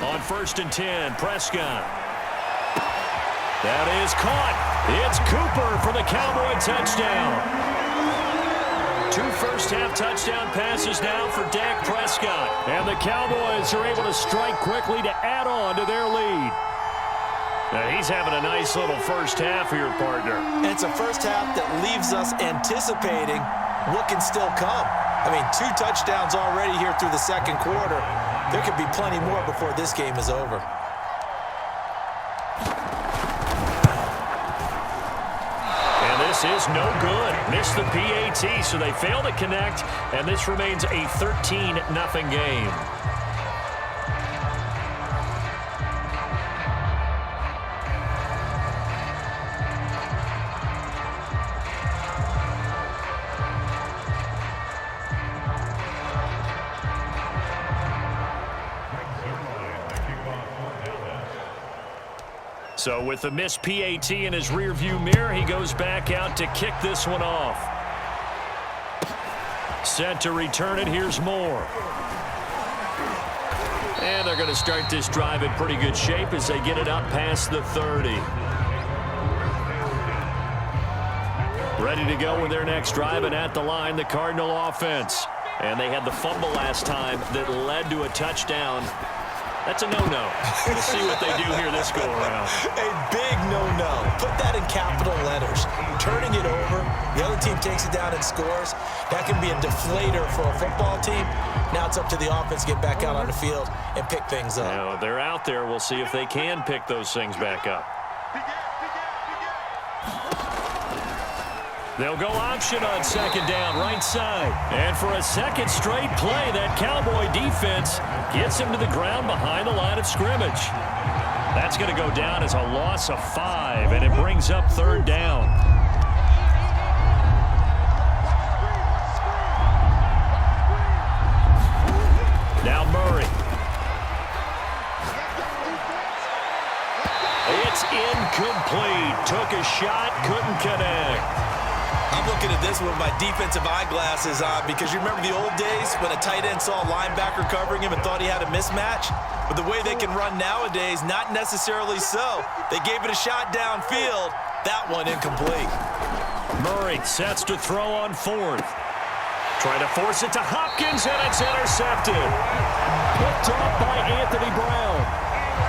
On 1st and 10, Prescott. That is caught. It's Cooper for the Cowboy touchdown. 2 first-half touchdown passes now for Dak Prescott. And the Cowboys are able to strike quickly to add on to their lead. Now he's having a nice little first half here, partner. And it's a first half that leaves us anticipating what can still come. I mean, 2 touchdowns already here through the second quarter. There could be plenty more before this game is over. And this is no good. Missed the PAT, so they fail to connect, and this remains a 13-0 game. So with the missed PAT in his rearview mirror, he goes back out to kick this one off. Set to return it. Here's Moore. And they're going to start this drive in pretty good shape as they get it up past the 30. Ready to go with their next drive, and at the line, the Cardinal offense. And they had the fumble last time that led to a touchdown. That's a no-no. We'll see what they do here this go-around. A big no-no. Put that in capital letters. Turning it over, the other team takes it down and scores. That can be a deflator for a football team. Now it's up to the offense to get back out on the field and pick things up. Now, they're out there. We'll see if they can pick those things back up. They'll go option on 2nd down, right side. And for a second straight play, that Cowboy defense gets him to the ground behind the line of scrimmage. That's going to go down as a loss of 5, and it brings up 3rd down. Now Murray. It's incomplete. Took a shot, couldn't connect. I'm looking at this with my defensive eyeglasses on because you remember the old days when a tight end saw a linebacker covering him and thought he had a mismatch? But the way they can run nowadays, not necessarily so. They gave it a shot downfield. That one incomplete. Murray sets to throw on 4th. Trying to force it to Hopkins, and it's intercepted. Picked off by Anthony Brown.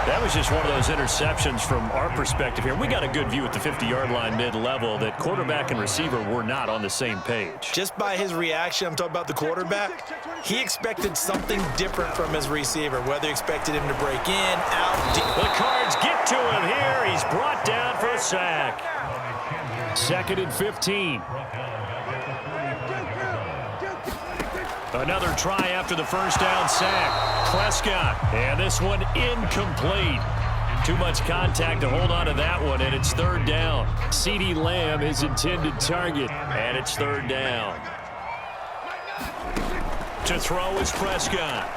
That was just one of those interceptions from our perspective here. We got a good view at the 50-yard line mid-level that quarterback and receiver were not on the same page. Just by his reaction, I'm talking about the quarterback, he expected something different from his receiver, whether he expected him to break in, out. The Cards get to him here. He's brought down for a sack. 2nd and 15. Another try after the first down sack. Prescott, and this one incomplete. Too much contact to hold on to that one, and it's 3rd down. CeeDee Lamb is intended target, and it's 3rd down. To throw is Prescott.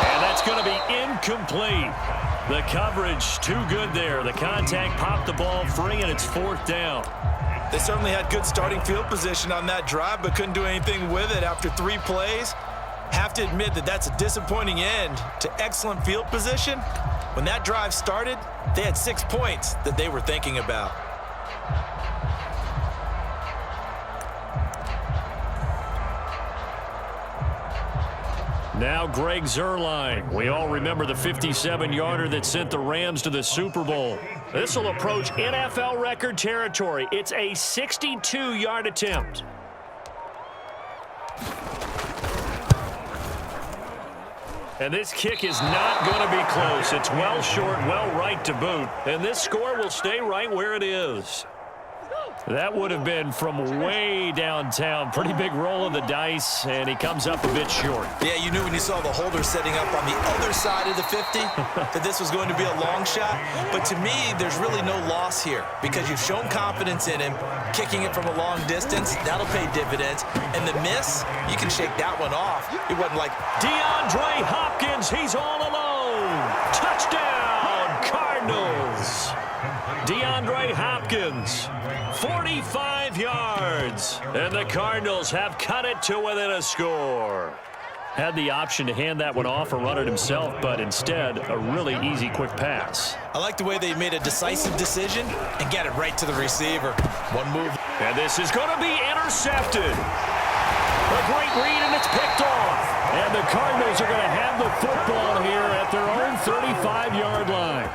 And that's going to be incomplete. The coverage too good there. The contact popped the ball free, and it's 4th down. They certainly had good starting field position on that drive, but couldn't do anything with it after 3 plays. Have to admit that that's a disappointing end to excellent field position. When that drive started, they had 6 points that they were thinking about. Now Greg Zuerlein. We all remember the 57-yarder that sent the Rams to the Super Bowl. This will approach NFL record territory. It's a 62-yard attempt. And this kick is not going to be close. It's well short, well right to boot. And this score will stay right where it is. That would have been from way downtown. Pretty big roll of the dice, and he comes up a bit short. Yeah, you knew when you saw the holder setting up on the other side of the 50 that this was going to be a long shot. But to me, there's really no loss here because you've shown confidence in him. Kicking it from a long distance, that'll pay dividends. And the miss, you can shake that one off. It wasn't like DeAndre Hopkins, he's all alone. Touchdown, Cardinals. DeAndre Hopkins, 45 yards. And the Cardinals have cut it to within a score. Had the option to hand that one off or run it himself, but instead, a really easy, quick pass. I like the way they made a decisive decision and get it right to the receiver. One move. And this is going to be intercepted. A great read, and it's picked off. And the Cardinals are going to have the football here at their own 35-yard line.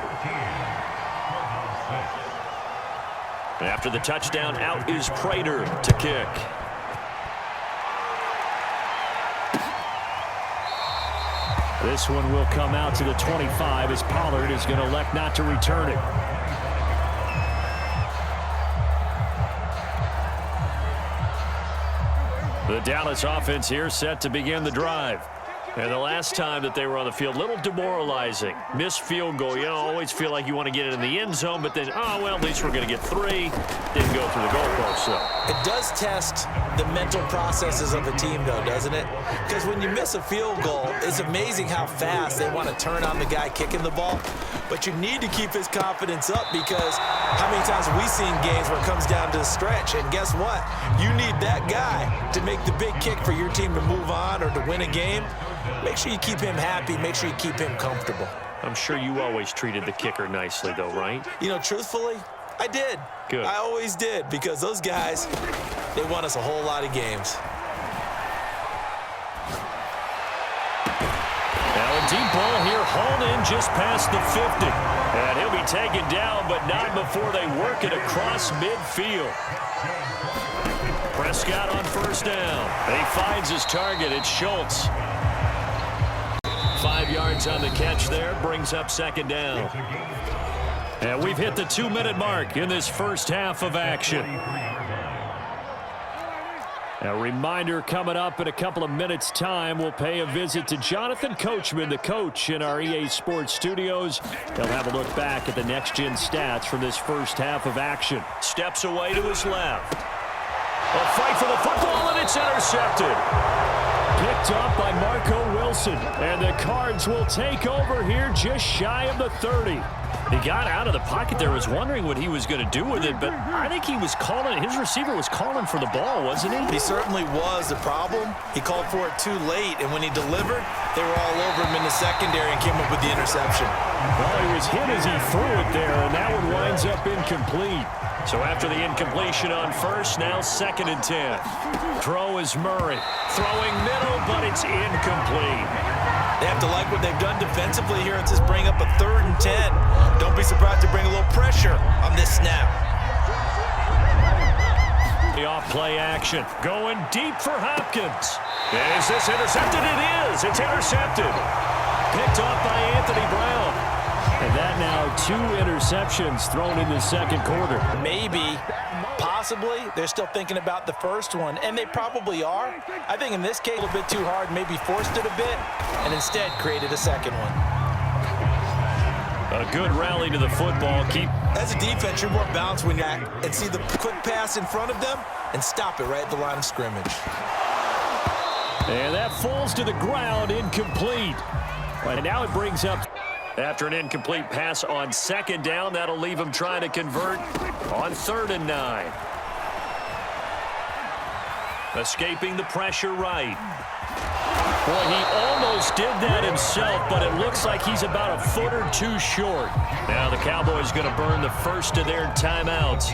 After the touchdown, out is Prater to kick. This one will come out to the 25 as Pollard is going to elect not to return it. The Dallas offense here set to begin the drive. And the last time that they were on the field, a little demoralizing. Missed field goal. You always feel like you want to get it in the end zone, but then, oh, well, at least we're going to get 3. Didn't go through the goalpost, so. It does test the mental processes of a team, though, doesn't it? Because when you miss a field goal, it's amazing how fast they want to turn on the guy kicking the ball. But you need to keep his confidence up because how many times have we seen games where it comes down to the stretch? And guess what? You need that guy to make the big kick for your team to move on or to win a game. Make sure you keep him happy. Make sure you keep him comfortable. I'm sure you always treated the kicker nicely, though, right? You know, truthfully, I did. Good. I always did because those guys, they won us a whole lot of games. Now a deep ball here, hauled in just past the 50. And he'll be taken down, but not before they work it across midfield. Prescott on first down. And he finds his target. It's Schultz. 5 yards on the catch there, brings up second down. And we've hit the 2-minute mark in this first half of action. A reminder coming up in a couple of minutes' time, we'll pay a visit to Jonathan Coachman, the coach in our EA Sports studios. He'll have a look back at the next-gen stats from this first half of action. Steps away to his left. A fight for the football, and it's intercepted. Picked up by Marco Wilson, and the Cards will take over here just shy of the 30. He got out of the pocket there, was wondering what he was going to do with it, but I think he was calling, his receiver was calling for the ball, wasn't he? He certainly was. The problem, he called for it too late, and when he delivered, they were all over him in the secondary and came up with the interception. Well, he was hit as he threw it there, and that one winds up incomplete. So after the incompletion on first, now 2nd and 10. Throw is Murray. Throwing middle, but it's incomplete. They have to like what they've done defensively here and just bring up a 3rd and 10. Don't be surprised to bring a little pressure on this snap. The off-play action. Going deep for Hopkins. Is this intercepted? It is. It's intercepted. Picked off by Anthony Brown. And that now 2 interceptions thrown in the second quarter. Maybe, possibly, they're still thinking about the first one, and they probably are. I think in this case, a little bit too hard, maybe forced it a bit, and instead created a second one. A good rally to the football. As a defense, you're more balanced when you're and see the quick pass in front of them and stop it right at the line of scrimmage. And that falls to the ground, incomplete. And now it brings up, after an incomplete pass on 2nd down, that'll leave him trying to convert on 3rd and 9. Escaping the pressure right. Boy, he almost did that himself, but it looks like he's about a foot or 2 short. Now the Cowboys going to burn the first of their timeouts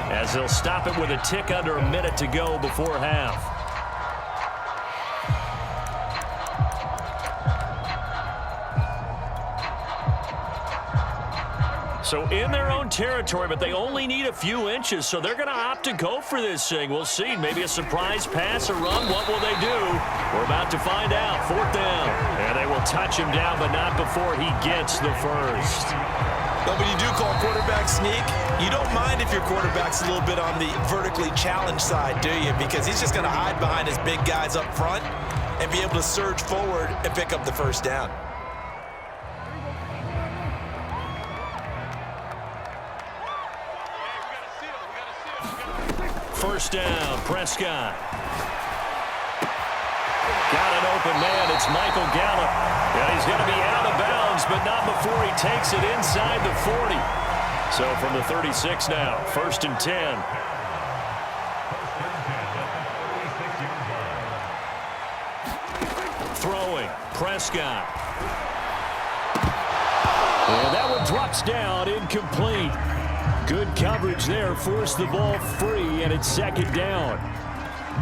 as they'll stop it with a tick under a minute to go before half. So in their own territory, but they only need a few inches, so they're going to opt to go for this thing. We'll see. Maybe a surprise pass, a run. What will they do? We're about to find out. 4th down. And they will touch him down, but not before he gets the first. But when you do call quarterback sneak, you don't mind if your quarterback's a little bit on the vertically challenged side, do you? Because he's just going to hide behind his big guys up front and be able to surge forward and pick up the first down. First down, Prescott. Got an open man. It's Michael Gallup. And he's going to be out of bounds, but not before he takes it inside the 40. So from the 36 now, 1st and 10. throwing. Prescott. And that one drops down, incomplete. Good coverage there, forced the ball free, and it's second down.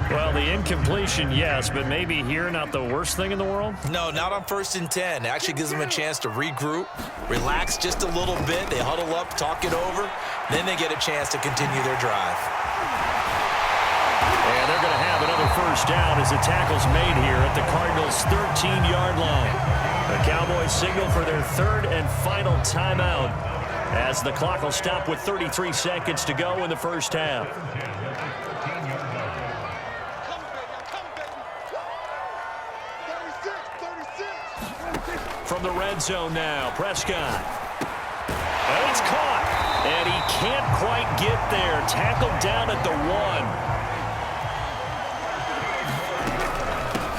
Well, the incompletion, yes, but maybe here not the worst thing in the world? No, not on 1st and 10. It actually gives them a chance to regroup, relax just a little bit. They huddle up, talk it over. Then they get a chance to continue their drive. And they're going to have another first down as the tackle's made here at the Cardinals' 13-yard line. The Cowboys signal for their third and final timeout as the clock will stop with 33 seconds to go in the first half. From the red zone now, Prescott. And it's caught. And he can't quite get there. Tackled down at the 1.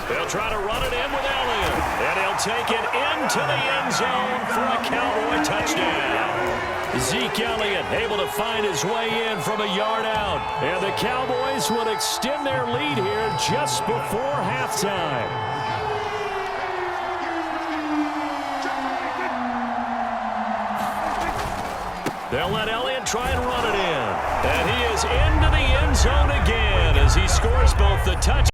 They'll try to run it in with Elliott. And he'll take it into the end zone for a Cowboy touchdown. Zeke Elliott able to find his way in from a yard out. And the Cowboys will extend their lead here just before halftime. They'll let Elliott try and run it in. And he is into the end zone again as he scores both the touchdown